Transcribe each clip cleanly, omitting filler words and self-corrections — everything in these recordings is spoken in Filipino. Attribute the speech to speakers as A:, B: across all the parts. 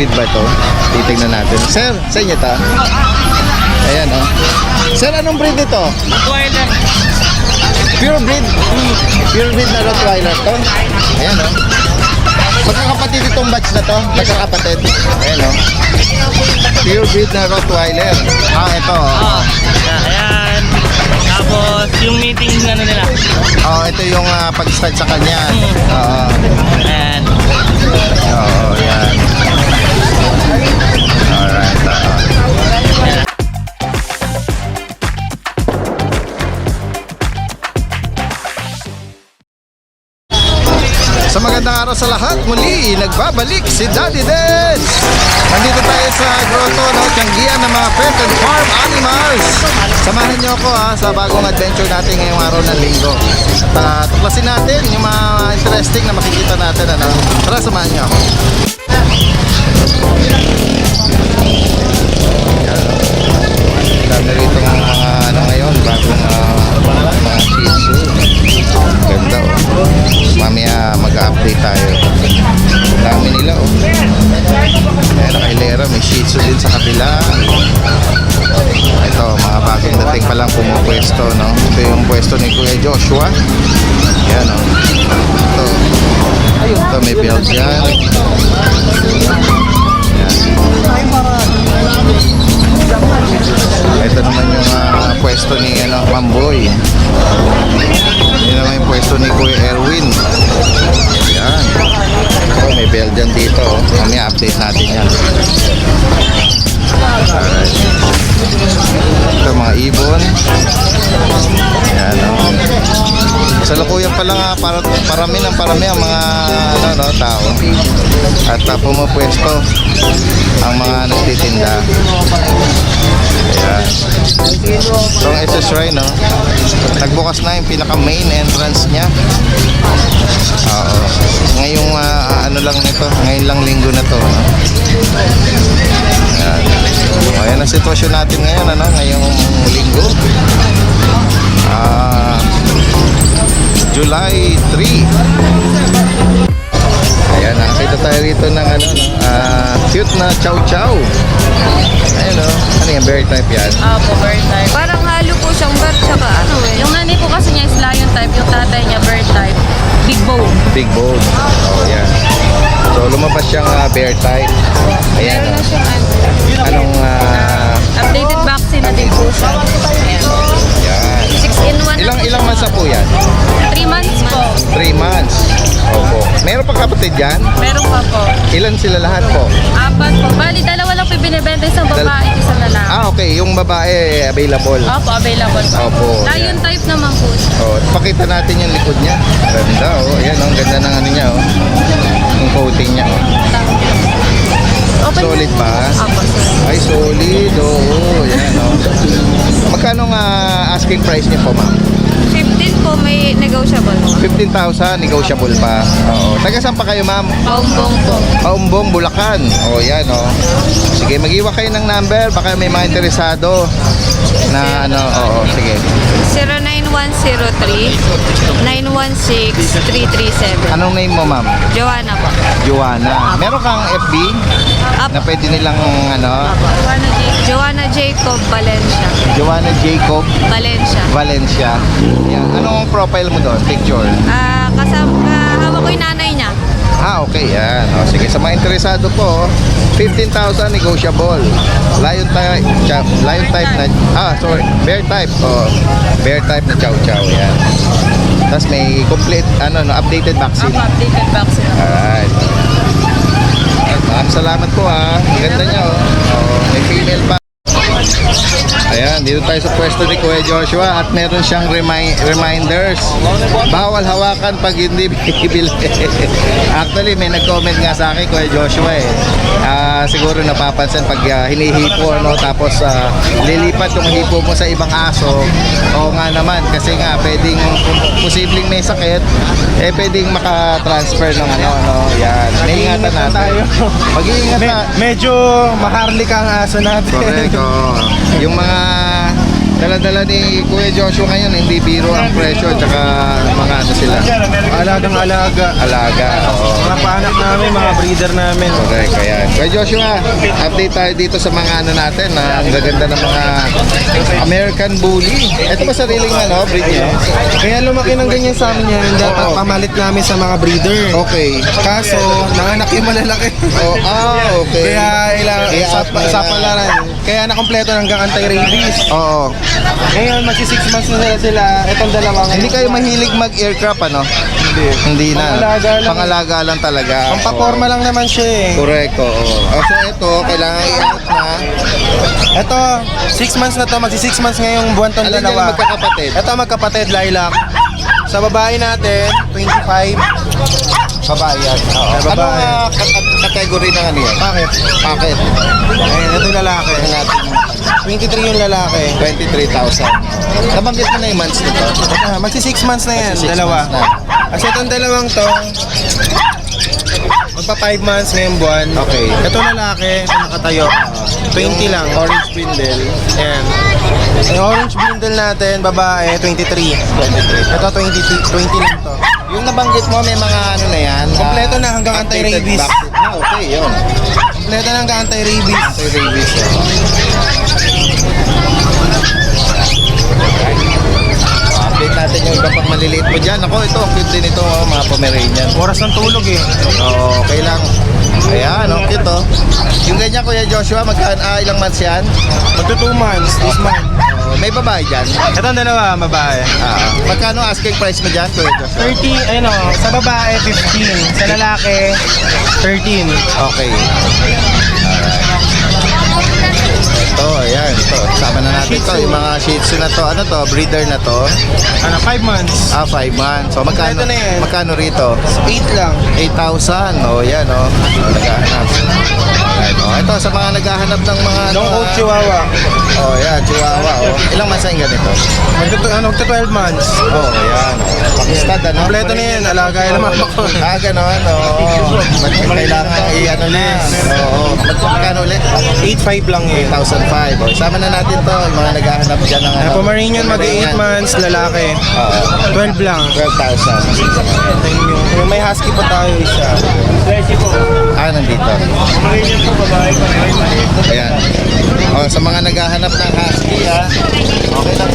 A: breed ba ito? Titignan natin. Sir, sa inyo ito? Ayan, oh. Sir, anong breed ito?
B: Rottweiler.
A: Pure breed. Pure breed na Rottweiler to. Ayan, oh. Magkakapatid itong batch na to. Magkakapatid. Ayan, oh. Pure breed na Rottweiler. Ah, ito, oh.
B: Ayan. Tapos yung meeting ano nila.
A: Oh, ito yung pag-start sa kanya. Oo.
B: Ayan.
A: Oo, yan. Alright. Sa magandang araw sa lahat, muli nagbabalik si Daddy Des. Nandito tayo sa grotto, no, Tianggian ng mga pet and farm animals. Samahan niyo ako sa bagong adventure natin ngayong araw ng linggo. At tuklasin natin yung mga interesting na makikita natin. Ano? Tara, samahan niyo ako. Dami rito ng mga ano ngayon, bagong mga Shih Tzu. Ganda, oh. Mamaya mag-update tayo. Dami nila, oh. Ayan, nakahilera, may Shih Tzu din sa kabila. Ito, mga bagong dating pa lang pumupwesto, no? Ito yung pwesto ni Kuya Joshua. Ayan, oh. Ito may build yan. Ito naman yung pwesto ni Mamboy. Yun naman yung pwesto ni Kuya Erwin. Ayan. Oh, may Belgian dito. Mamaya update natin yan. Alright. Ito mga ibon. Ayan, oh. Sa lukuyan pa lang parami ang mga tao. At pumupwesto ang mga nagtitinda. Ayan. So ang SS Shrine, no? Nagbukas na yung pinaka main entrance niya. Oo. Ngayong ano lang nito, ngayon lang linggo na to, no? Ayan. Ayan ang sitwasyon natin ngayon, ano? Ngayong linggo. July 3. Ayan, nakakita tayo rito ng cute na chow chow. Ayun, oh. Ano yan? Bear type yan?
C: Opo, bird type. Parang halo po siyang bird tsaka ano eh. Yung nanay po kasi niya is lion type, yung tatay niya bird type. Big bone.
A: Big bone. Oh, yan. So, lumabas siyang bear type. Ayan,
C: Meron na
A: oh.
C: siyang
A: Anong
C: updated vaccine na din po siya. Ayan.
A: yan.
C: 6-in-1
A: Ilang months na po yan?
C: 3 months po.
A: 3 months. Opo. Meron pa kapatid yan?
C: Meron pa po.
A: Ilan sila lahat po?
C: 4 po. Bali, dalawa lang po binibenta, isang babae, isang lalaki.
A: Okay. Yung babae available.
C: Opo, available po.
A: Opo.
C: Lion type naman po siya.
A: Oh, pakita natin yung likod niya. Ganda, oh. Ayan, oh. Ang ganda ng ano niya, oh. Yung coating niya, oh.
C: Open
A: Solid
C: na.
A: pa?
C: Opo, solid.
A: Ay, solid. Oo, yan, oh. Magkano nga asking price niya po, ma'am?
C: 15 po, may negotiable po.
A: 15,000, negotiable pa. Oo. Taga saan pa kayo, ma'am?
C: Paumbong po.
A: Paumbong, Bulacan. O, yan, o. Sige, mag-iwa kayo ng number. Baka may mga interesado na ano, oo, sige.
C: 09103-916-337.
A: Anong name mo, ma'am?
C: Joanna po.
A: Joanna. Meron kang FB na pwede nilang, ano,
C: Joanna Jacob Valencia.
A: Joanna Jacob
C: Valencia.
A: Valencia. Yan. Anong profile mo doon? Picture?
C: Hawak ko yung nanay niya.
A: Okay, yan. O, sige, sa mga interesado po, 15,000 negotiable. Lion type na, bear type. O, bear type na chow chow, yan. Tapos may complete, updated vaccine.
C: Updated vaccine.
A: Alright. Maraming salamat po, ha. Ganda niya, oh. May female pa. Ayan, dito tayo sa pwesto ni Kuya Joshua at meron siyang reminders. Bawal hawakan pag hindi bibili. Actually, may nag-comment nga sa akin, Kuya Joshua, siguro napapansin pag hinihipo, tapos lilipat yung hipo mo sa ibang aso. Oo nga naman, kasi nga pwedeng posibleng may sakit, pwedeng makatransfer ng yan. Iingatan natin. Mag-iingat na.
B: Medyo maharlik ang aso natin.
A: Correct, oh. Yung mga dala-dala ni Kuya Joshua ngayon, hindi biro ang presyo, tsaka mga ano sila.
D: Alagang alaga.
A: Alaga, oo.
D: Mga paanak namin, mga breeder namin.
A: Correct, ayan. Kuya Joshua, update tayo dito sa mga ano natin, ang gaganda ng mga American Bully. Ito ba sariling ano, breed niyo?
D: Kaya lumaki ng ganyan sa amin yan. Dapat
A: Oo.
D: pamalit namin sa mga breeder.
A: Okay.
D: Kaso, nanganak yung malalaki.
A: Oh, okay.
D: Kaya
A: I-out mo
D: sa
A: na.
D: palaran. Kaya nakompleto hanggang anti-rabies.
A: Oo.
D: Ngayon, magsi 6 months na sila. Itong dalawa ngayon.
A: Hindi kayo mahilig mag-aircraft, ano? Hindi na.
D: Pangalaga lang.
A: Pangalaga lang talaga.
D: Pampaporma lang naman siya eh.
A: Correct, oo. So ito, kailangan i-out na.
D: Ito, 6 months na to. Magsi 6 months ngayong buwan tong
A: Alin
D: dalawa.
A: yan magkakapatid?
D: Ito magkapatid, lilac. Sa babae natin, 25.
A: Babae yan. Oo.
D: Babae.
A: Ano category ng ano yan?
D: Bakit?
A: Packet.
D: Ayun, ito yung lalaki.
A: Ito natin
D: 23 yung lalaki.
A: 23,000. Nabanggit mo na yung months nito.
D: Magsi 6 months na yan,
A: Magsi 6
D: dalawa.
A: months na.
D: Kasi itong dalawang to, magpa 5 months ngayong buwan.
A: Okay.
D: Ito lalaki, ito nakatayo. 20 lang.
A: Orange brindle.
D: Ayan. Yung orange brindle natin, babae, 23. Ito 20 lang to.
A: Yung nabanggit mo, may mga ano na yan.
D: Kompleto na hanggang
A: updated
D: anti-rabies.
A: vaccine. Okay, yun.
D: Kompleto na hanggang anti-rabies.
A: Anti-rabies. Update natin yung iba pang maliliit mo dyan. Ako, ito, ang cute din ito, mga Pomeranian.
D: Oras ng tulog eh.
A: Okay lang. Ayan, cute oh. Yung ganyan, Kuya Joshua, ilang months yan?
D: Magto 2 months, this month.
A: May babae dyan.
D: Ito ang dalawa, babae.
A: Magkano asking price mo dyan, Kuya Joshua?
D: 30, ano, sa babae 15, sa lalaki 13.
A: Okay. Ito, ayan. Ito, sama na natin
D: Shih
A: ito.
D: Tzu.
A: Yung mga Shih Tzu na to. Ano to? Breeder na to.
D: Ano, 5 months.
A: 5 months. So, magkano,
D: Ito na yan.
A: magkano rito?
D: 8 lang.
A: 8,000. Yan, naghahanap. Ayan, ito, sa mga naghahanap ng mga...
D: Long coat chihuahua.
A: Yan, chihuahua. Ilang months ang ganito?
D: Magto 12 months.
A: Yan. Pakistad, ano?
D: Kompleto na yan, alagay naman ako.
A: Ganon, kailangan i-ano na. Magkano ulit?
D: 8.5 lang yun.
A: 8,005. Isama na natin to, yung mga naghahanap dyan ng ano.
D: Pomeranian mag 8 months, lalaki. 12 lang.
A: 12,000.
D: Yung may husky pa tayo isa.
A: Nandito. Ayan. Sa mga naghahanap ng husky, okay lang.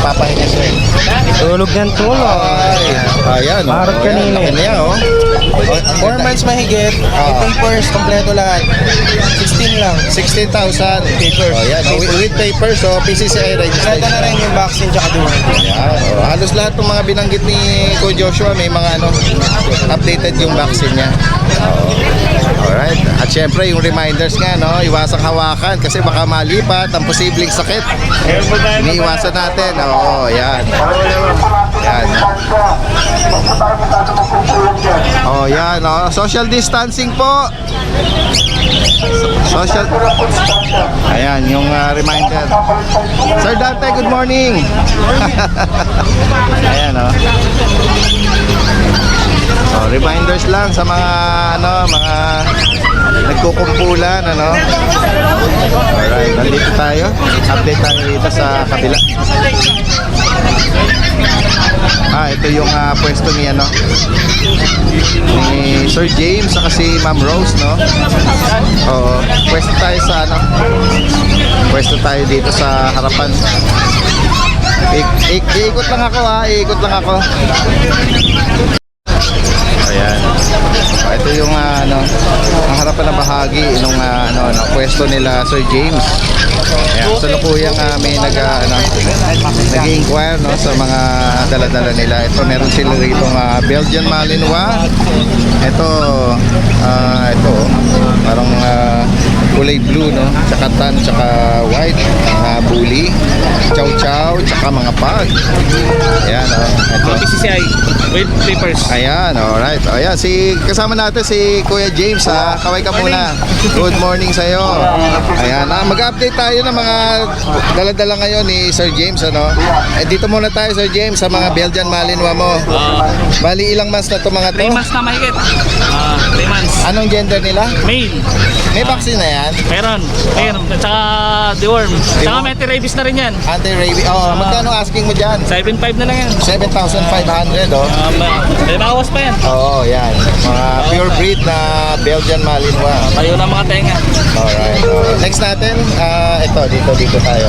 A: Papahinga siya.
D: Tulog yan, tulog.
A: Ayan.
D: Parang kanina eh.
A: Ayan niya,
D: 4 months mahigit. May papers, kompleto lahat. 16 lang.
A: 16,000 papers. Ayan. With papers, PCCI
D: Kompleto
A: registration.
D: na rin yung vaccine tsaka duwan.
A: Ayan. Halos lahat ng mga binanggit ni Kuya Joshua may mga updated yung vaccine niya. Alright. At syempre yung reminders nga, iwasang hawakan kasi baka malipat ang posibleng sakit. Iniiwasan natin. Yan. Yan. Yan. Social distancing po. Social. Ayan, yung reminder. Sir Dante, good morning. Ayan, reminders lang sa mga mga nagkukumpulan, Alright, nandito tayo. Update tayo dito sa kabila. Ito yung pwesto ni ni Sir James saka si Ma'am Rose, pwesto tayo sa pwesto tayo dito sa harapan. Iikot lang ako, iikot lang ako. Ayan. Ito yung ang harapan ng bahagi nung ng pwesto nila Sir James. Ayan, sa lukuyang may nag-inquire sa mga dala-dala nila. Ito meron sila rito Belgian Malinois. Ito parang kulay blue, tsaka tan, tsaka white, bully, chow chow, tsaka Saka mga pag. Ayan, oh. Ito.
B: PCCI with papers.
A: Ayan, alright. Ayan, kasama natin si Kuya James, ha. Kaway ka muna. Good morning sa'yo. Ayan, mag-update tayo ng mga dala-dala ngayon ni Sir James, ano. Dito muna tayo, Sir James, sa mga Belgian Malinois mo. Bali, ilang months na to mga to?
B: 3 months na mahigit. 3 months.
A: Anong gender nila?
B: Male.
A: May vaccine na yan?
B: Meron. Tsaka deworm. Tsaka may anti-rabies na rin yan.
A: Anti-rabies. Oh, magkano asking mo dyan?
B: 7.5 na lang yan.
A: 7,500, oh.
B: May bawas pa yan.
A: Oo, yan. Mga pure breed na Belgian Malinois.
B: Tayo na mga tenga.
A: Alright. Next natin, dito tayo.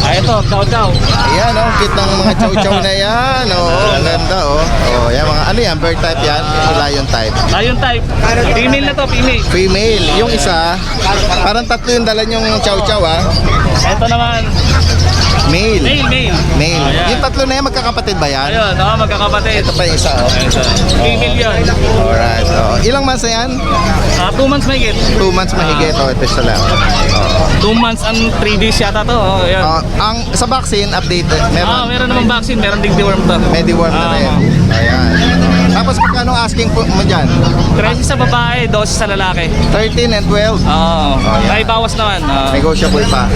B: Ito, chow-chow.
A: Ayan, oh, cute ng mga chow-chow na yan. Oo, ang ganda, oh. Oh, yan, mga, ano yan, bird type yan? Lion type.
B: Lion type. Female na to, female.
A: Female. Yung isa, parang tatlo yung dala yung chow-chow, ah.
B: Ito naman,
A: Male.
B: male.
A: Male.
B: Ayan.
A: Yung tatlo na yan, magkakapatid ba yan?
B: Ayun, magkakapatid.
A: Ito pa yung isa, oh.
B: Female yun.
A: Alright, so, ilang months na yan?
B: 2 months mahigit.
A: 2 months mahigit, oh, ito isa lang.
B: 2 months and 3 days yata to. Ayun.
A: Ang sa vaccine, updated, meron.
B: Meron namang vaccine, meron ding deworm to.
A: Mediworm na rin. Ayan. Tapos magkano asking po mo dyan?
B: 13 sa babae, 12 sa lalaki.
A: 13 and 12.
B: Oo.
A: yeah.
B: Ay, bawas naman.
A: Negotiable pa.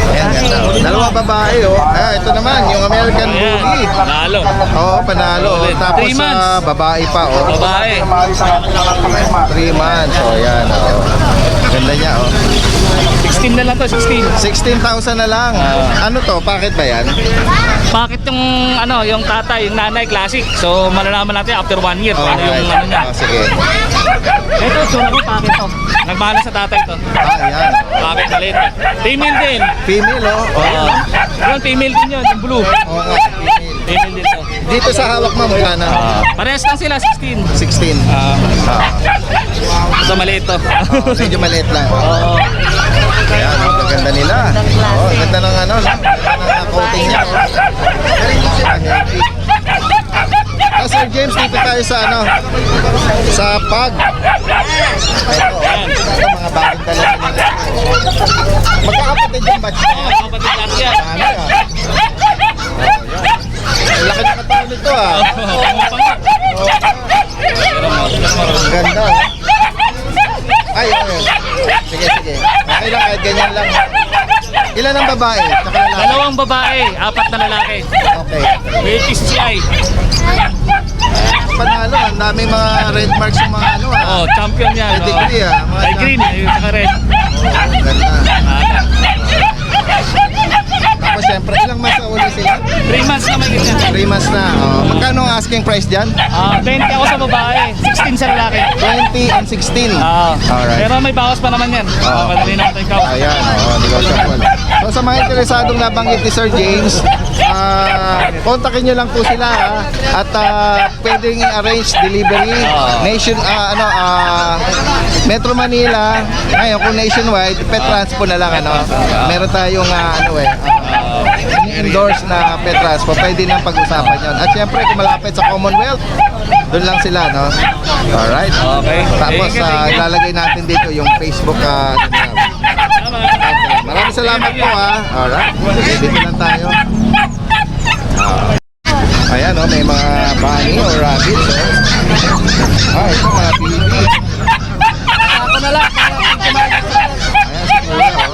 A: Ayan, ganda. Dalawa babae, oh. Ito naman, yung American
B: Ayan,
A: Bully.
B: lalo.
A: Oo, panalo. Oh.
B: Ulit.
A: Tapos
B: 3 months.
A: babae pa, oh.
B: Babae.
A: 3 months. Oh, yan, oh. Ganda niya, oh.
B: 16 na lang to, 16.
A: 16,000 na lang. Ano to? Packet ba yan?
B: Bakit yung tatay, yung nanay, classic. So, malalaman natin after 1 year kung ano yung ano niya.
A: Sige.
B: Ito, sure ako, bakit to? Nagmahal sa tatay to.
A: Yan.
B: Bakit maliit? Female din.
A: Female, oh.
B: Yun, female din yun, yung blue.
A: Oo nga, female.
B: Female din to.
A: Dito sa hawak mo, magkano?
B: Parehas lang sila, 16.
A: 16.
B: Ito, maliit to.
A: Medyo maliit lang.
B: Oo.
A: Ayan, ang ganda nila. Oh, ganda ng ano, no? Ganda ng coating niya. Sir James, dito tayo sa ano, sa pag. Ito, mga bagong dala nila. Magkakapatid yung batch na yan.
B: Kapatid natin yan.
A: Ano yan? Ang laki ng katawan nito, ah. Ang ganda, oh. Ay, okay. Sige. Okay lang, kahit ganyan lang. Ilan ang babae? Tsaka lalaki?
B: 2 babae, 4 na lalaki.
A: Okay.
B: With PCCI.
A: Panalo, ang daming mga red marks yung mga ano, ah.
B: Oh, champion yan.
A: Pedigree, ah. Mga
B: Ay, green, yung saka red.
A: Ang ganda. Tapos syempre, ilang months na uli sila?
B: 3 months na may ganyan.
A: 3 months na. Oh. Magkano ang asking price dyan?
B: 20 ako sa babae, 16 sa lalaki.
A: 20 and 16. Alright.
B: Pero may bawas pa naman yan. Madali natin ikaw.
A: Ayan, negotiable. So sa mga interesadong nabanggit ni Sir James, kontakin nyo lang po sila, ha? At pwedeng arrange delivery Metro Manila. Ngayon kung nationwide, pet transpo na lang, ano. Meron tayong endorse na pet transpo, pwede nang pag-usapan yun. At syempre kung malapit sa Commonwealth, doon lang sila, no. Alright.
B: Okay.
A: Tapos
B: Thank you.
A: ilalagay natin dito yung Facebook Maraming salamat po, ha. Alright. Dito lang tayo. Ayan, oh, may mga bunny or rabbits, oh. Ito mga baby.
C: Ako na lang.
A: Ayan, si Kuya, oh.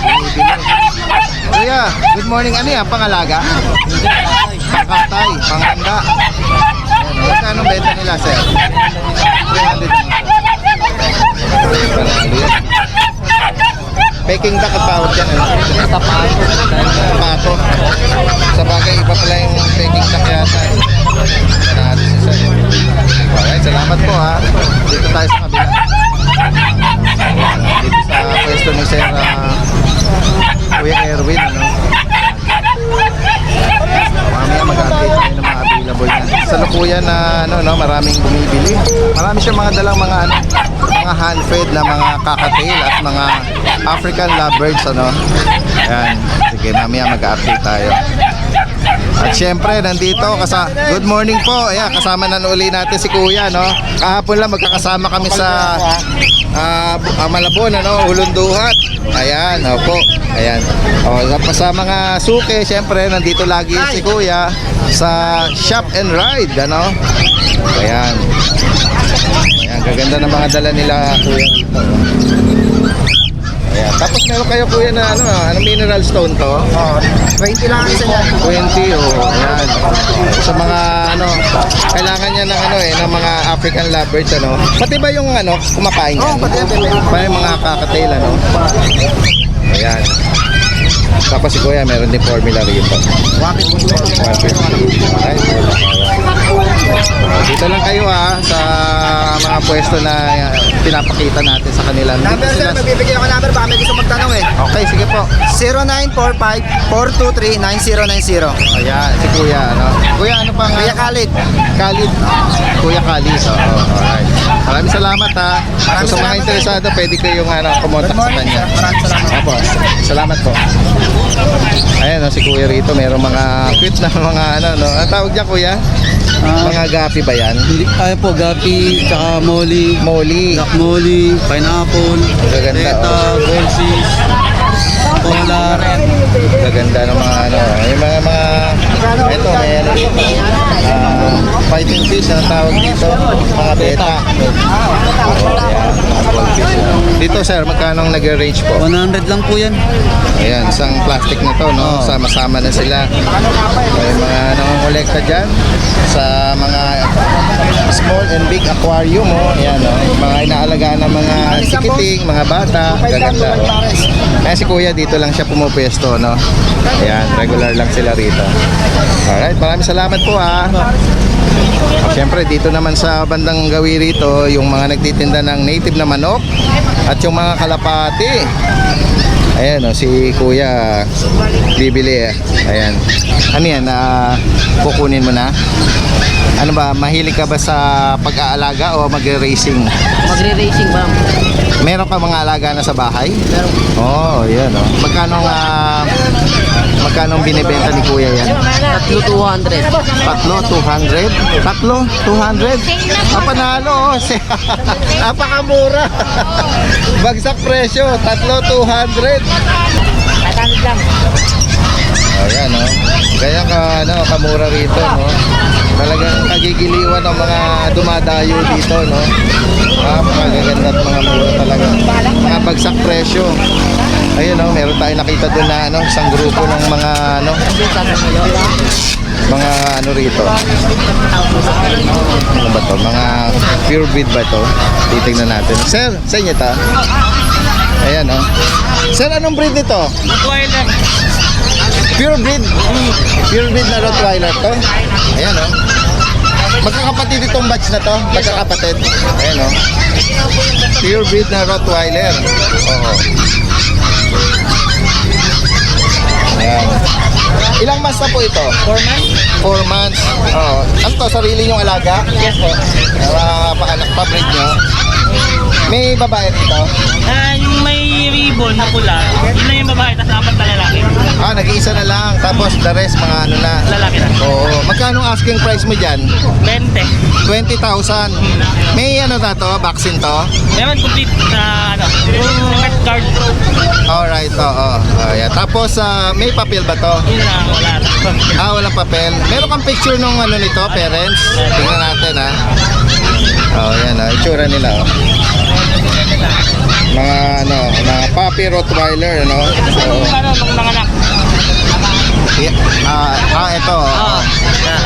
A: Bumibili. Kuya, good morning. Ano yan? Pangalaga? Pangkatay, panghanda. Ayan, magkano benta nila, sir? 300. Peking duck at tawag dyan, ano? Tapato. Sa bagay, iba pala yung peking duck yata. Natin si sir. Alright, salamat po, ha. Dito tayo sa kabila. Dito sa pwesto ni Sir Kuya Erwin, ano? Mamaya mag-update tayo ng mga available na. Sa lukuyan na maraming bumibili. Marami siyang mga dalang mga hand-fed na mga kakatail at mga African lovebirds, ano. Ayan, sige, mamaya mag-update tayo. At syempre, nandito, good morning po. Ayan, kasama na uli natin si Kuya, no? Kahapon lang magkakasama kami sa Malabon, ano? Ulunduhat. Ayan, opo. Ayan. O, sa mga suke, syempre, nandito lagi si Kuya sa Shop and Ride, ano? Ayan. Ayan, gaganda ng mga dala nila, Kuya. Ayan. Tapos meron kayo, Kuya, na anong mineral stone to?
D: 20 lang isa niya.
A: 20, oh, ayan. Sa mga kailangan niya ng ng mga African lovebirds, ano. Pati ba yung kumakain yan?
D: Pati.
A: Pa yung mga kakatail, ano. Ayan. Tapos si Kuya, meron din formula rito. 150. Alright. Dito lang kayo sa mga pwesto na pinapakita natin sa kanila.
D: Number
A: Dito
D: sir,
A: sila-
D: magbibigay ako number baka may gusto magtanong eh.
A: Okay, sige po.
D: 0945-423-9090.
A: Ayan, si Kuya, Kuya, ano pang...
D: Kuya Khalid.
A: Khalid. Kuya Khalid. Alright. Maraming salamat, ha. Kung sa mga
D: salamat,
A: interesado, pwede kayong kumontak sa kanya.
D: Maraming salamat.
A: Opo, salamat po. Ayan, si Kuya rito, mayroong mga cute na mga ang tawag niya, Kuya? Mga gapi ba yan?
E: Ay po, gapi, tsaka molly,
A: Molly.
E: black molly, pineapple,
A: Gaganda,
E: teta,
A: oh.
E: golsis, polar.
A: Gaganda ng mga yung mga ito, may dito. Fighting fish, ang tawag dito. Mga beta. Ayan, mga goldfish. Dito, sir, magkano nag-range po?
E: 100 lang po yan.
A: Ayan, isang plastic na to, no? Sama-sama na sila. May mga nangongolekta dyan sa mga small and big aquarium, oh. Ayan, no? Mga inaalagaan ng mga sikiting, mga bata. Gaganda, oh. Kaya si Kuya, dito lang siya pumupwesto, no? Ayan, regular lang sila rito. Alright, maraming salamat po, ha. Siyempre, dito naman sa bandang gawi rito, yung mga nagtitinda ng native na manok at yung mga kalapati. Ayan, si Kuya bibili. Ayan. Ano yan? Kukunin mo na? Ano ba? Mahilig ka ba sa pag-aalaga o mag-racing?
F: Magre-racing ba?
A: Meron ka mga alaga na sa bahay?
F: Meron.
A: Oh, yan, oh. Magkano binibenta ni Kuya yan?
F: Tatlo 200.
A: Tatlo, 200? Tatlo, 200? Panalo, oh. Napakamura. Bagsak presyo, tatlo, 200.
F: 500 lang.
A: Ayan, oh. Kaya kamura rito, no? Talagang kagigiliwan ng mga dumadayo dito, no? Napakagaganda at mga mura talaga. Mga bagsak presyo. Ayun, no? Meron tayong nakita doon na, isang grupo ng mga, mga rito. Ano ba to? Mga pure breed ba to? Titignan natin. Sir, sa inyo ta? Ayan, oh. Sir, anong breed nito?
B: Rottweiler.
A: Pure breed. Pure breed na Rottweiler to. Ayan, oh. Magkakapatid itong batch na to. Magkakapatid. Ayan, oh. Pure breed na Rottweiler. Oo. Ayan. Ilang months na po ito?
B: 4 months?
A: 4 months. Oo. Ano to? Sarili nyong alaga?
B: Yes po.
A: Paanak pa breed nyo? May babae dito?
B: Yung may ribbon na pula, yun na yung babae, tapos apat na lalaki.
A: Nag-iisa na lang. Tapos the rest, mga na.
B: Lalaki na.
A: Oo. Magkano asking price mo dyan?
B: 20.
A: 20,000. May vaccine to?
B: Meron complete na pet card.
A: Alright, oo. Yeah. Tapos, may papel ba to?
B: Yun lang, wala na.
A: Walang papel. Meron kang picture nung nito, parents? Tingnan natin, ha. Yan, itsura nila, oh. Mga puppy Rottweiler, ano? So,
B: Nung nanganak.
A: ito.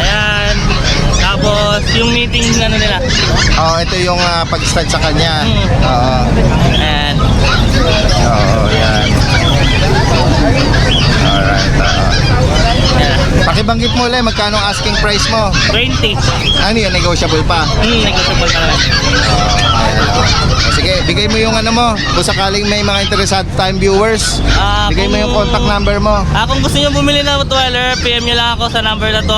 B: Ayan. Tapos yung meeting nila.
A: Ito yung pag-start sa kanya. Oo.
B: And
A: Yan. Alright, Pakibanggit mo ulit, magkano asking price mo?
B: 20.
A: Ano yun, negotiable pa?
B: Negotiable na lang.
A: Sige, bigay mo yung mo. Kung sakaling may mga interesado tayong viewers, bigay mo yung
B: kung-
A: contact number mo.
B: Kung gusto nyo bumili ng Rottweiler, PM nyo lang ako sa number na to,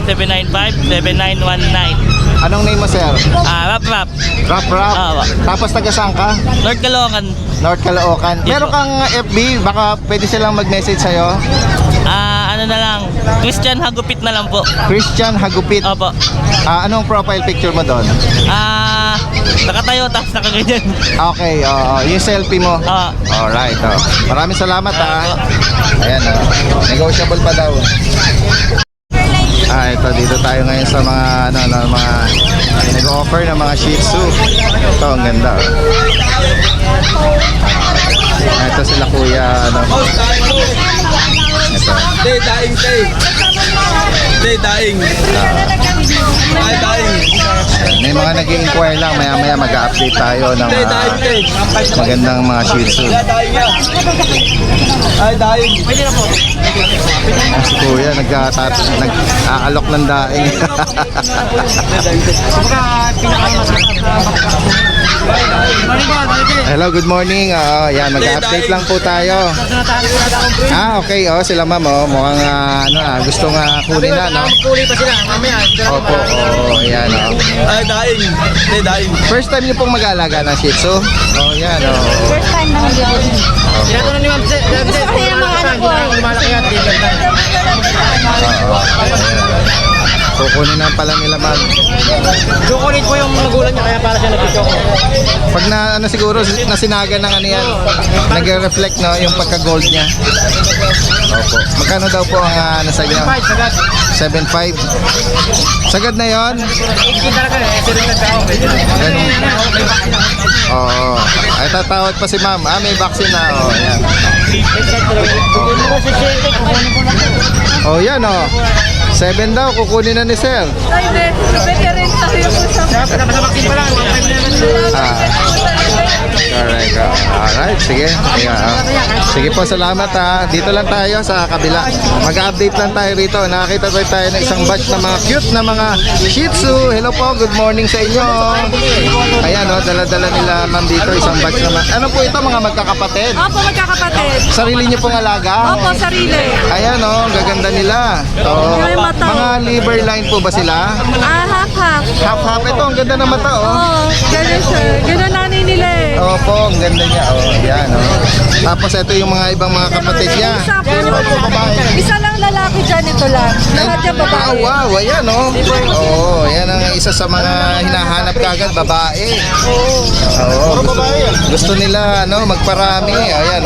B: 0995-795-7919.
A: Anong name mo, sir?
B: Rap.
A: Rap. Tapos taga saan ka?
B: North Caloocan.
A: North Caloocan.
B: Yes,
A: Meron
B: po.
A: kang FB, baka pwede silang mag-message sa'yo.
G: ano na lang, Christian Hagupit na lang po.
A: Christian Hagupit.
G: Opo.
A: Anong profile picture mo doon?
G: Nakatayo tapos nakaganyan.
A: Okay, yung selfie mo. Alright, maraming salamat ha. Ayan, negotiable pa daw. Ito dito tayo ngayon sa mga mga nag-offer ng mga Shih Tzu. Ito ang ganda. Ito sila kuya Ito.
E: Daing.
A: May mga nag-i-inquire lang, maya mag-update tayo ng magandang mga Shih Tzu. Si kuya nag-aalok ng daing. Hello, good morning. Yan, mag-update lang po tayo. Okay, sila ma'am, mukhang gusto nga kunin na, no? Opo, yan,
E: Daing.
A: First time niyo pong mag-aalaga ng Shih Tzu? Yan,
C: First time na hindi ako. Gusto ko yung mga anak ko.
A: Kukunin na pala nila, ma'am.
D: Chocolate po yung magulang niya, kaya para siya nag-chocolate.
A: Pag siguro nasinaga ng yan, nag-reflect yung pagka-gold niya. Opo. Magkano daw po ang nasa inyo? 7.5. Sagad na yon? Ganun. Oo. Ay, tatawad pa si ma'am. May vaccine na. Yan. Yan 7 daw, kukunin na ni sir.
C: Ay, pwede rin tayo sa
A: Correct. Alright, sige. Sige po, salamat ha. Dito lang tayo sa kabila. Mag-update lang tayo rito. Nakakita tayo ng isang batch na mga cute na mga Shih Tzu. Hello po, good morning sa inyo. Ayan, dala-dala nila ma'am dito isang batch naman. Ano po ito, mga magkakapatid?
C: Opo, magkakapatid.
A: Sarili niyo pong alaga?
C: Opo, sarili.
A: Ayan gaganda nila. Mga liver line po ba sila?
C: Half-half.
A: Half-half ito, ang ganda ng mata
C: Ganun sir. Ganun nanay nila eh.
A: Opo, ang ganda niya. Yan Tapos ito yung mga ibang mga kapatid niya.
C: Isa lang lalaki dyan, ito lang. Lahat yung babae.
A: Wow, ayan yan ang isa sa mga hinahanap kagad, babae. Gusto nila
C: May
A: magparami. Ayan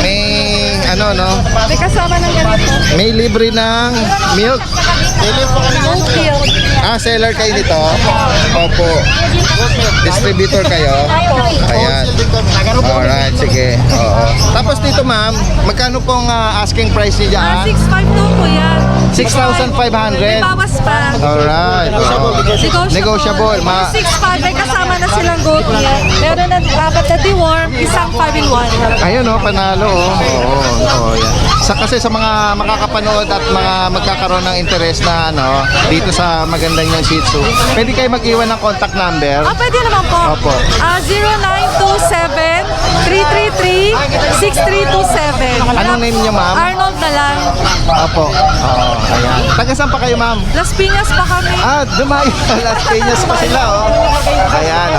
C: May kasama ng ganito.
A: may libre ng milk.
C: Goat milk.
A: Seller kayo nito? Opo. Distributor kayo? Ayan. Alright, sige. Tapos dito ma'am, magkano pong asking price niya dyan?
C: 6.5 to po yan.
A: 6,500.
C: May bawas pa.
A: Alright. Negotiable.
C: 6.5 may kasama na silang goat milk. Meron na dapat na deworm, isang 5-in-1.
A: Ayun panalo yan. Kasi sa mga makakapanood at mga magkakaroon ng interest na dito sa magandang yung Shih Tzu, pwede kayo mag-iwan ng contact number.
C: Pwede naman po.
A: Opo.
C: 0927-3336-327.
A: Anong name niyo ma'am?
C: Arnold na lang.
A: Opo. Ayan. Taga saan pa kayo ma'am?
C: Las Piñas pa kami.
A: Dumayo sa Las Piñas pa sila Ayan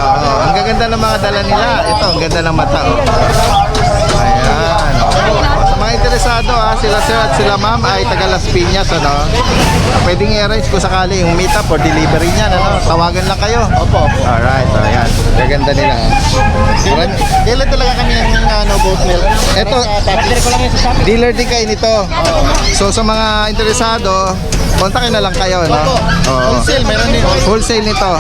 A: ang gaganda ng mga dala nila. Ito, ang ganda ng mata Ayan Sa mga interesado sila sir at sila ma'am ay taga Las Piñas Pwedeng i-arrange kung sakali yung meet up or delivery niyan tawagan lang kayo. Opo. Alright, ayan. Gaganda nila.
D: Kailan talaga kami ng goat milk?
A: Ito, dealer din kayo nito. So sa mga interesado, kontakin na lang kayo,
D: Wholesale, meron din.
A: Wholesale nito.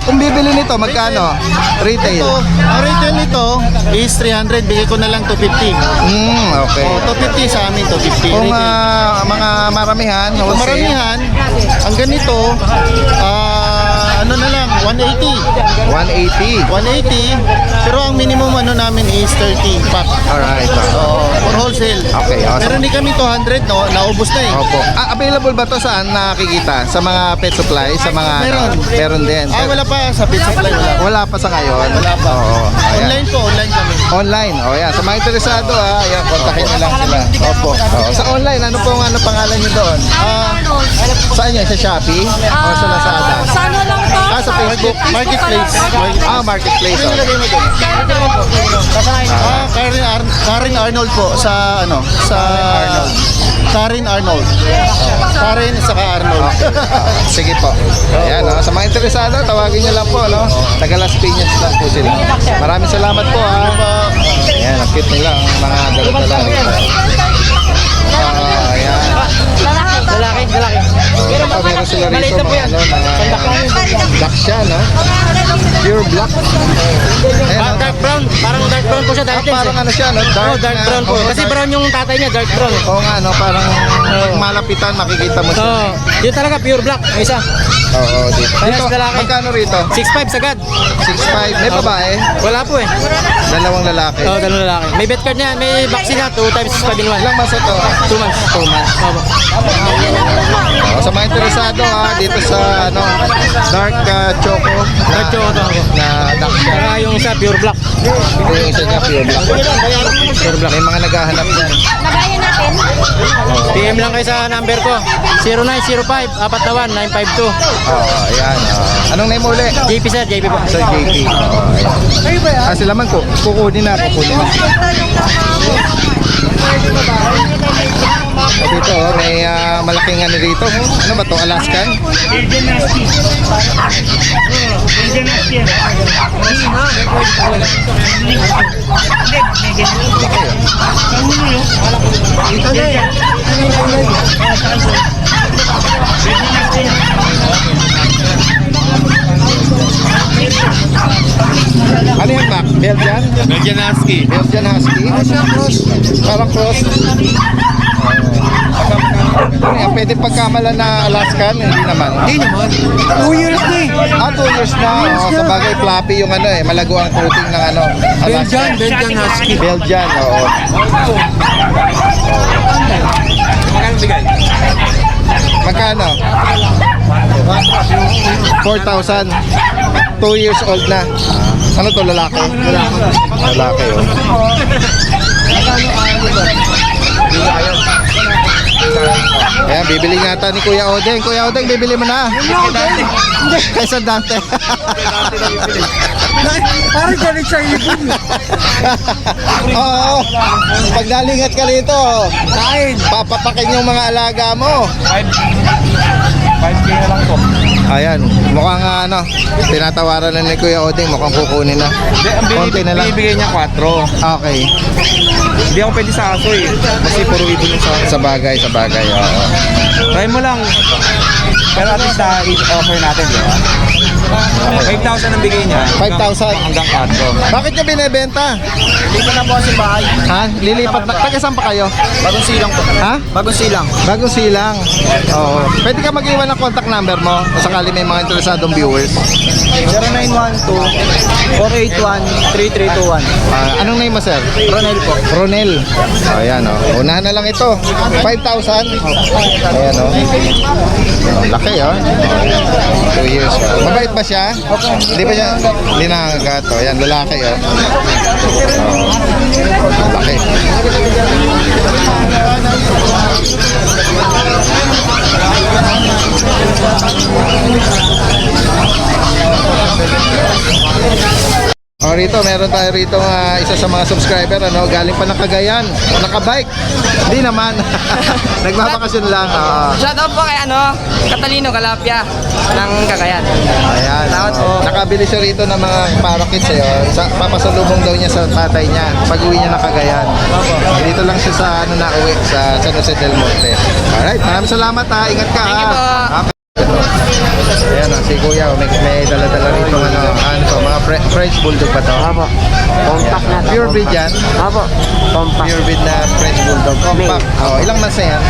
A: Kung bibili nito, magkano? Retail.
D: Ang retail nito is 300, bigay ko na lang 250.
A: Okay.
D: 250 sa amin, 250.
A: Kung mga maramihan,
D: Kung
A: wholesale.
D: maramihan, ang ganito, ano na lang, 180.
A: 180.
D: 180, pero ang minimum namin is 30 pack.
A: Alright.
D: For wholesale.
A: Okay, awesome.
D: Meron din kami 200, naubos na eh.
A: Opo. Available ba to saan nakikita? Sa mga pet supply? Sa mga
D: Meron.
A: Meron din.
D: Wala pa sa pizza supply, wala.
A: Wala pa sa ngayon.
D: Wala pa.
A: Ayan.
D: Online po, online kami.
A: Online. Yan. Sa mga interesado ayan, kontakin nyo lang sila. Opo. Sa online, ano pangalan nyo doon? Saan yan? Sa Shopee? O sa Lazada?
C: Sa ano lang to?
A: Sa Facebook?
D: Marketplace.
A: Marketplace.
D: Ano nilagay mo doon? Karen Arnold po sa sa
A: Karin Arnold. Karin saka Arnold. Sige po. Ayan, no? Sa mga interesado, tawagin nyo lang po, no? Taga Las Piñas lang po sila. Maraming salamat po, ha? Ayan, ang cute nila, ang mga dala-dala rito. Ayan.
F: Lalaki.
A: Meron sila rito mga ano, mga black siya, no? Pure black. Ayan, no?
F: Dark brown. Parang dark brown po siya dati.
A: Parang ano siya, no?
F: Oh, dark
A: na-
F: brown po.
A: oh,
F: Kasi
A: dark-
F: brown yung tatay niya, dark brown.
A: Oo nga, no? Parang pag malapitan, makikita mo
F: So,
A: siya.
F: yun talaga pure black. May isa.
A: Oo, dito.
F: Parehas
A: Dito,
F: lalaki.
A: magkano rito?
F: 6'5 sagad.
A: 6'5". May babae,
F: Wala po eh.
A: dalawang lalaki.
F: Oh, dalawang lalaki. May bet card niya, may vaccine na 2 times 5-in-1.
A: Ilang months ito?
F: 2 months.
A: 2 months.
F: Opo.
A: Sa mga interesado ha, dito sa ano, dark choco na,
F: Dark choco to.
A: na dark siya.
F: Saka yung isa pure black.
A: Ito yung isa niya, pure black. Pure black. May mga naghahanap yan.
F: PM lang kayo sa number ko. 0905-41952.
A: Ayan. Anong name uli?
F: JP sir, JP po.
A: Sir JP. Ayan. Sila man ko. Kukunin na. Dito, may malaking ano dito. Ano ba to? Alaskan? Ano yan, Mac? Belgian?
E: Belgian Husky.
A: Belgian Husky? Parang cross. Ano yan? Pwede pagkamala na Alaskan? Hindi naman. Hindi naman. 2 years na eh. 2 years na. Sa bagay, floppy yung ano eh. Malago ang coating ng ano. Alaskan.
D: Belgian Husky.
A: Belgian, oo.
E: Magkano bigay?
A: Magkano? 4,000. 2 years old na. Ano to, lalaki? Lalaki, oh. Ayan, bibili nga ata ni Kuya Odeng. Kuya Odeng, bibili mo na. Kaysa Dante.
D: Parang galit sa ibon.
A: Oo. Pag nalingat ka rito, papapakin yung mga alaga mo.
E: 5K na lang to.
A: Ayan, mukhang ano, tinatawaran na ni Kuya Odeng, mukhang kukunin na. Konti na lang.
E: Bibigay niya 4.
A: Okay.
E: Hindi ako pwede sa aso eh. Kasi puro ibon yung sa aso.
A: Sa bagay, oo.
E: Try mo lang. Pero at least offer natin, di ba? 5,000 ang bigay niya.
A: 5,000.
E: Hanggang 4.
A: Bakit nyo binibenta?
E: Lipat na po kasi bahay.
A: Ha? Lilipat na. Taga saan pa kayo?
E: Bagong silang po.
A: Ha?
E: Bagong silang.
A: Bagong silang. Oo. Pwede ka mag-iwan ng contact number mo o sakali may mga interesadong viewers.
E: 0912-481-3321.
A: Anong name mo, sir?
E: Ronel po.
A: Ronel. Ayan, oh. Unahan na lang ito. 5,000. Ayan, oh. Laki, oh. 2 years. Oh. Mabait ba siya? Hindi ba siya? Hindi nangagat. Oh. Ayan, lalaki, oh. Laki. O rito, meron tayo rito isa sa mga subscriber, ano, galing pa ng Cagayan, nakabike. Hindi naman. Nagbabakasyon lang.
H: Shoutout po kay Catalino Calapia ng Cagayan.
A: Ayan. Nakabili siya rito ng mga parakeets eh. Papasalubong daw niya sa tatay niya pag uwi niya ng Cagayan. Dito lang siya sa nauwi sa San Jose del Monte. Alright, maraming salamat ha. Ingat ka ha.
H: Thank you po.
A: Ayan, si Kuya, may dala-dala rito mga French Bulldog pa to.
F: Opo. Compact na to.
A: Pure breed yan.
F: Opo. Compact.
A: Pure breed na French Bulldog. Compact. Ilang months na yan?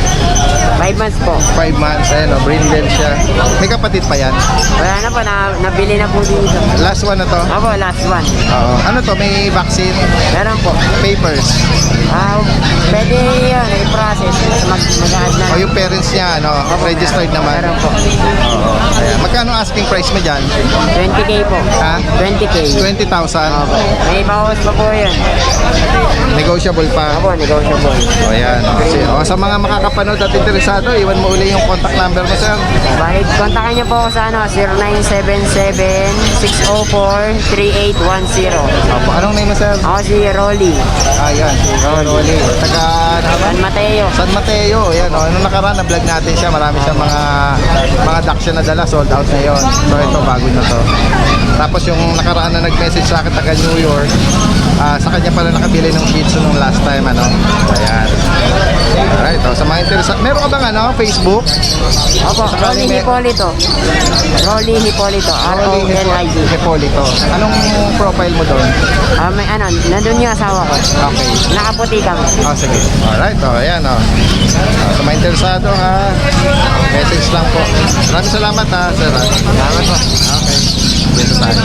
F: 5 months po.
A: 5 months. Ayan, brindle siya. May kapatid pa yan.
F: Wala na po, nabili na po dito.
A: Last one na to.
F: Opo, last one.
A: Ano to? May vaccine?
F: Meron po.
A: Papers?
F: Pwede yun, i-process. Mag-add na.
A: O yung parents niya, registered naman?
F: Meron po.
A: Ayan. Magkano asking price mo dyan?
F: 20K po.
A: Ha?
F: 20K.
A: 20,000.
F: Opo. May bawas pa po yun.
A: Negotiable pa.
F: Opo, negotiable.
A: O yan. Sa mga makakapanood at interesado, iwan mo uli yung contact number mo, sir.
F: Balik, kontakin niyo po ako sa 0977-604-3810.
A: Opo. Anong name mo, sir?
F: Ako si Rolly.
A: Ayan. Si Rolly. Taga
F: San Mateo.
A: San Mateo, yan o. Nung nakaraan na vlog natin siya, marami siyang mga ducks siya na dala, sold out na yun. So ito, bago na to. Tapos yung nakaraan na nag-message sa akin taga New York, sa kanya pala nakabili ng Shih Tzu nung last time, ano. Ayan. Alright, so sa mga interesado, meron ka bang Facebook?
F: Opo, Rolly Hipolito. Rolly Hipolito. R-O-L-I-D.
A: Hipolito. Anong profile mo doon?
F: May nandun yung asawa ko.
A: Okay.
F: Nakaputi kami.
A: Oh, sige. Alright, ayan o. Sa mga interesado ha, message lang po. Maraming salamat ha, sir. Salamat po. Okay. Dito tayo.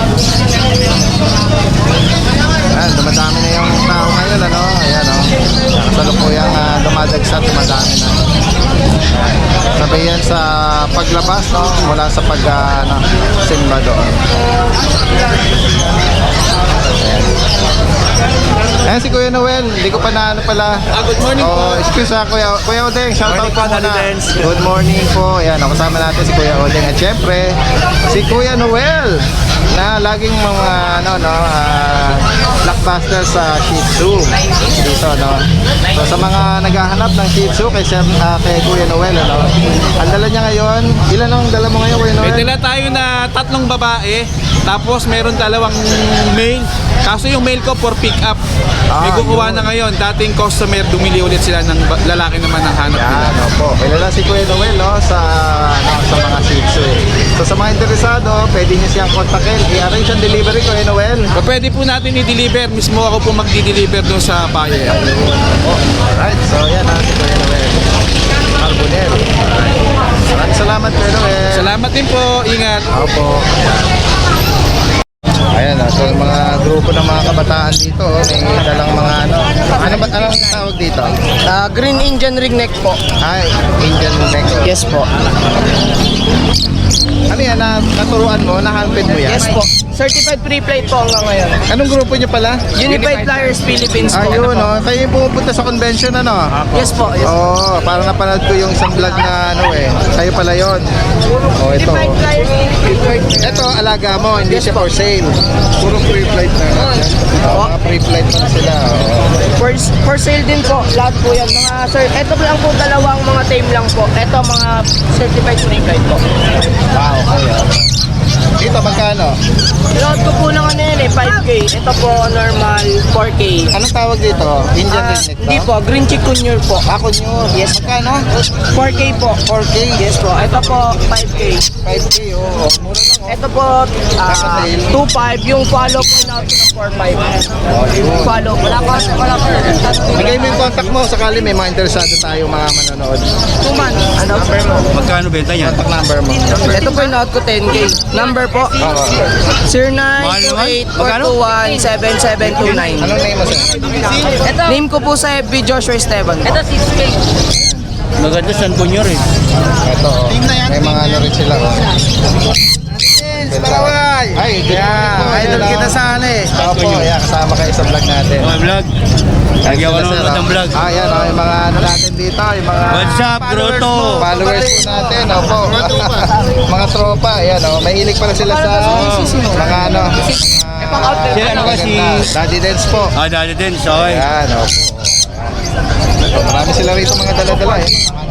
A: Ayan, dumadami na yung tao ngayon, ano? Ayan o. Kasalukuyang dumadagsat, dumadami na. Sabi yan sa paglabas, no? Mula sa simba doon. Ayan si Kuya Noel, hindi ko pa na pala.
E: Good morning
A: po. Excuse Kuya Odeng, shoutout po muna. Good morning po. Ayan, kasama natin si Kuya Odeng. At syempre, si Kuya Noel na laging mga blockbuster sa Shih Tzu dito, no? So sa mga naghahanap ng Shih Tzu kay Kuya Noel, ano? Ang dala niya ngayon, ilan ang dala mo ngayon, Kuya Noel?
E: May dala tayo na 3 babae, tapos meron 2 male. Kaso yung male ko for pick up. May kukuha na ngayon. Dating customer, dumili ulit sila ng lalaki naman ang hanap nila.
A: Yan, opo. Kilala si Kuya Noel, no? Sa mga Shih Tzu. So sa mga interesado, pwede niyo siyang kontakin. I-arrange ang delivery, Kuya Noel.
E: So, pwede po natin i-deliver. Mismo ako po magdi-deliver doon sa buyer.
A: Alright, so yan ha, si Kuya Noel. Carbonel. Alright. Maraming salamat, Kuya Noel.
E: Salamat din po. Ingat.
A: Opo. Ayan na, so yung mga grupo ng mga kabataan dito, may dalang mga anong tawag dito?
H: Green Indian ringneck po.
A: Ay, Indian neck.
H: Yes po.
A: Ano yan, naturuan mo, na-handpid mo yan?
H: Yes po. Certified pre-plate po hanggang ngayon.
A: Anong grupo nyo pala?
H: Unified Flyers Philippines po.
A: Ayun, no? Kayo yung pumupunta sa convention, ano?
H: Yes po. Yes po.
A: Oo, parang napanood ko yung isang vlog na kayo pala yun. Oh, ito.
H: Unified Flyers Philippines.
A: Ito, alaga mo, hindi siya for sale. Puro free flight na. Mga free flight na sila.
H: For sale din po. Lahat po yan. Mga sir, ito lang po dalawang mga tame lang po. Ito mga certified pre-plate po.
A: Wow, okay. Dito, magkano?
H: Load ko po ng 5K. Ito po normal 4K.
A: Anong tawag dito? Indian ringneck
H: Hindi po, green chikunure po.
A: Ako nyo.
H: Yes.
A: Magkano?
H: 4K po.
A: 4K.
H: Yes po. Ito po 5K.
A: 5K, oo. Mura lang, oh.
H: Ito po 2.5. Yung follow po natin ng 4.5. Follow. Wala po.
A: Bigay mo yung contact mo sakali may mga interesado tayo mga manonood.
H: 2 months. Ano po?
E: Magkano benta niya?
A: Contact number mo.
H: Ito po yung note ko 10K. Number po. 0928-421-7729.
A: Anong name mo, sir?
H: Name ko po sa FB Joshua Esteban. Ito 6K.
G: Maganda San Junior eh.
A: Ito, oh. May mga ano rin sila, oh. Ay, idol kita sa Opo, yan, kasama kayo sa vlog natin.
G: Vlog. Lagyan ko naman ng vlog.
A: Yan, yung mga natin dito, yung mga
G: What's up, Grotto?
A: followers po natin, opo. Mga tropa, yan, mahilig pala sila sa mga Daddy Dance po.
G: Dali din, sorry.
A: Yan, opo. So, marami sila rito mga dala-dala,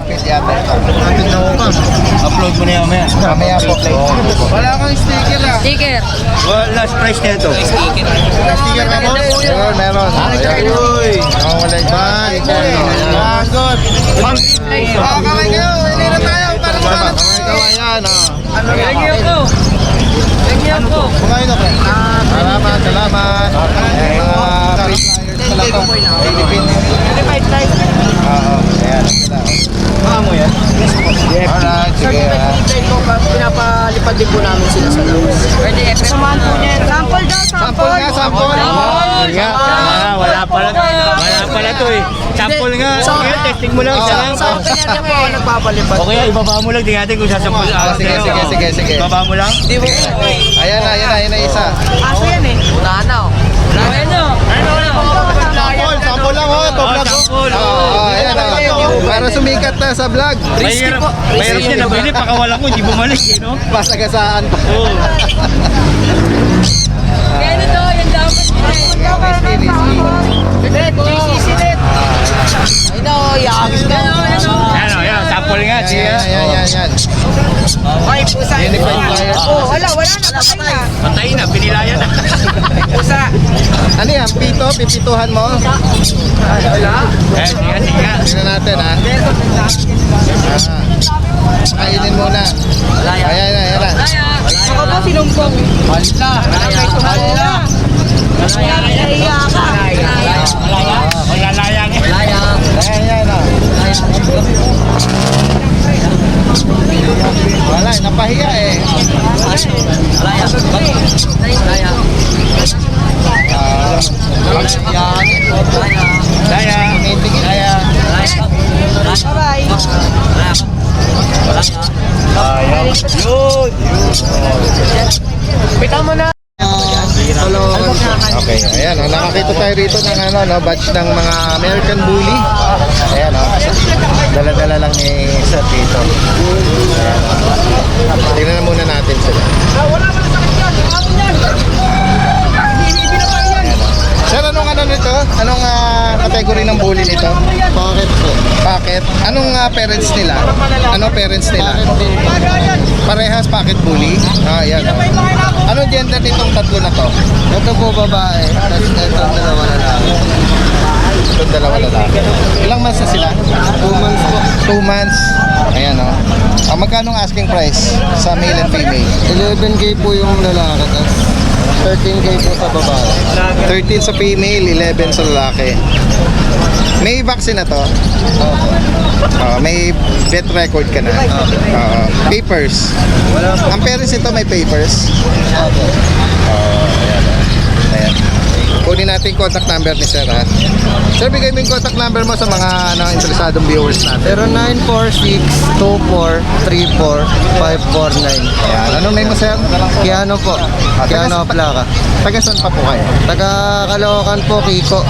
A: Pit yata ito.
G: Upload mo na yan, maya.
A: Mamaya po. Wala kang sticker
C: Sticker.
G: Well, last price na ito.
A: Sticker ka mo? Meron. Ayan. Wala yung sticker. Good. Kamay kayo. Hindi na tayo. Para sa kamay kayo. Ayan.
C: Thank you po.
A: Kumain na po. Salamat. Salamat. Mga free flyers pala to. Philippines. Oo. Ayan.
H: Alright,
A: Sige.
H: pinapalipad din po namin sila sa labas. Pwede, samahan po niya. Sample daw,
A: Sample nga, sample.
G: Wala pala to eh. Sample nga. Okay, testing mo lang. Isa lang.
H: Sa kanya niya po ako nagpapalipad.
G: Okay, ibaba mo lang. Di natin kung sasampul.
A: Sige.
G: Ibaba mo lang.
H: Di mo.
A: Ayan na isa.
H: Aso yan eh. Wala na oh.
A: Sample lang vlog
G: sample.
A: Ayan para sumikat na sa vlog.
G: Mahirap niya nabili. Pakawala ko, hindi bumalik. No?
A: Pasagasaan pa.
G: Oo.
C: Kaya ito, yan dapat.
A: Risky.
H: Sinet.
G: Ano, yan, sample nga.
A: Yan. Unified flyer.
H: Wala na, patay na.
G: Patay na, pinilayan na.
A: Ano yan? Pito? Pipituhan mo?
G: Eh, sige.
A: Tingnan natin ha. Kainin muna. Ayan na.
H: Ako po sinumpong.
G: Kung lalayang eh.
A: Ayan na. Wala, napahiya eh.
G: Laya.
A: Okay, ayan, nakakita tayo rito ng batch ng mga American Bully. Ayan, dala-dala lang ni Sir dito. Ayan, tingnan na muna natin sila. Sir, anong nito? Anong category ng bully nito? Pocket po. Pocket? Anong parents nila? Anong parents nila? Parehas pocket bully? Ayan. Anong gender nitong tatlo na to? Ito po babae, tapos ito dalawa lalaki. Ito dalawa lalaki. Ilang months na sila? 2 months po. 2 months. Ayan o. Magkano ang asking price sa male and female? 11K po yung lalaki, tapos 13K po sa babae. 13 sa female, 11 sa lalaki. May vaccine na to? May vet record ka na? Papers? Ang parents ito may papers? Ayan. Kunin natin yung contact number ni Sir ha. Sir, bigay mo yung contact number mo sa mga interesadong viewers natin.
D: 0946-2434-549.
A: Ayan. Anong name mo, Sir?
D: Kiano po. Kiano Aplaca.
A: Taga saan pa po kayo?
D: Taga Caloocan po, Kiko.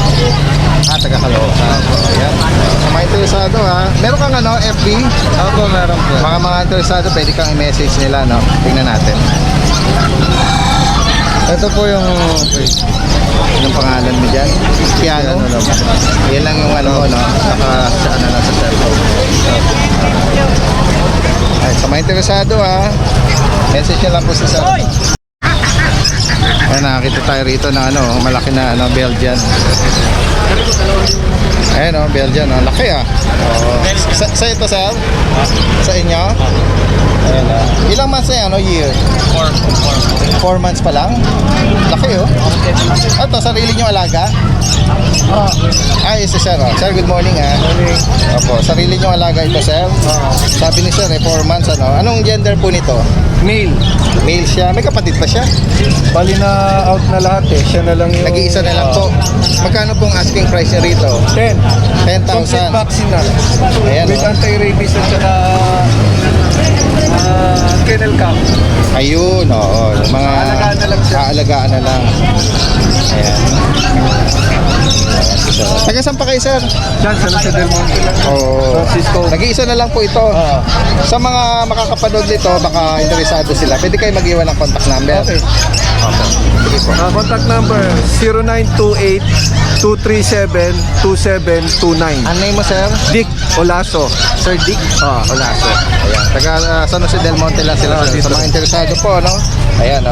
A: Taga Caloocan. Ayan. Sa mga interesado ha. Meron kang FB?
D: Opo, meron po.
A: Mga interesado, pwede kang i-message nila, no? Tingnan natin.
D: Ito po yung
A: Anong pangalan mo dyan? Piano? Yan lang yung mo, no? Sa cellphone. Ay, sa mga interesado, ha? Message nyo lang po sa Sir. Ay, nakakita tayo rito na malaki na Belgian. Ayan Belgian, laki Sa ito, Sir? Sa inyo? Ayan, ilang months na yan, year? 4 months pa lang? Laki Ito, sarili nyo alaga? Si Sir Sir, good morning Morning. Opo, sarili nyo alaga ito, Sir? Sabi ni Sir 4 months Anong gender po nito?
D: Male.
A: Male siya, may kapatid pa siya?
D: Bali na out na lahat siya na lang yung...
A: Nag-iisa na lang po. Magkano pong asking price niya rito?
D: 10.
A: 10,000.
D: vaccine na.
A: Ayan
D: anti-rabies at saka kennel cap.
A: Ayun, yung mga
D: Aalagaan na lang siya.
A: Aalagaan na lang. Ayan. Taga saan pa kayo, Sir?
D: Diyan, sa Del Monte lang. Francisco.
A: Nag-iisa na lang po ito. Sa mga makakapanood nito, baka interesado sila. Pwede kayo mag-iwan ng contact number.
D: Okay.
A: Sige po.
D: Contact number 0928-237-2729.
A: Ano name mo, Sir?
D: Dick Olaso.
A: Sir Dick? Olaso. Ayan. Taga San Jose Del Monte lang sila. Sir. Sa mga interesado po, Ayan, Ayan,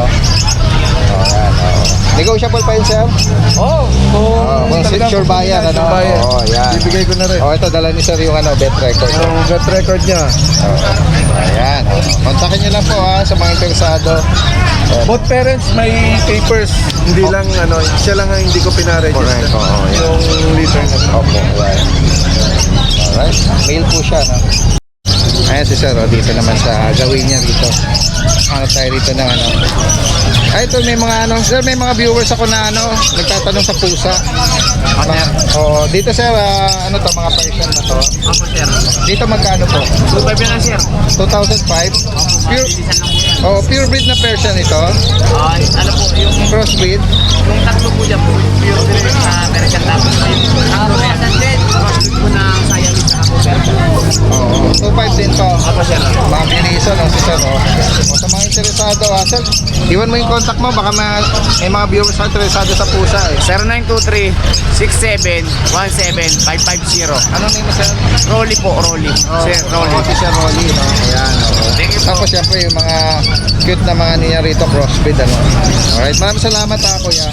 A: Negotiable pa yun, Sir? Kung sure buyer, Ayan.
D: Ibigay ko na rin.
A: Ito, dala ni Sir yung vet record.
D: Yung vet record niya.
A: Ayan. Kontakin nyo lang po, sa mga interesado.
D: Both parents may papers. Hindi lang, siya lang ang hindi ko pinaregister.
A: Correct,
D: Yung litter na.
A: Opo, ayan. Alright. Mail po siya, Ayan si Sir, dito naman sa gawin niya rito. Tayo rito ng ito may mga Sir, may mga viewers ako na nagtatanong sa pusa. Dito Sir, mga Persian na to?
G: Ako, sir.
A: Dito magkano po?
G: 2.5 na, sir.
A: 2005? Pure breed na Persian ito?
G: Ano po, yung
A: Crossbreed?
G: tatlo po dyan po. Pure direct na American tapos na yung American din. Crossbreed po ng Siamese sa Cooper.
A: 2.5 din to.
G: Ako, sir.
A: Mga pinisa, si Sir, sa mga interesado daw ha. Sir, iwan mo yung contact mo, baka may mga viewers na interesado sa pusa eh.
G: 0923-67-17550.
A: Anong name mo, sir?
G: Rolly po, Rolly. Sir, Rolly.
A: Si Sir Rolly, no? Ayan,
G: Thank you po.
A: Tapos syempre yung mga cute na mga niya rito, crossbreed, ano. Alright, maraming salamat ha, kuya.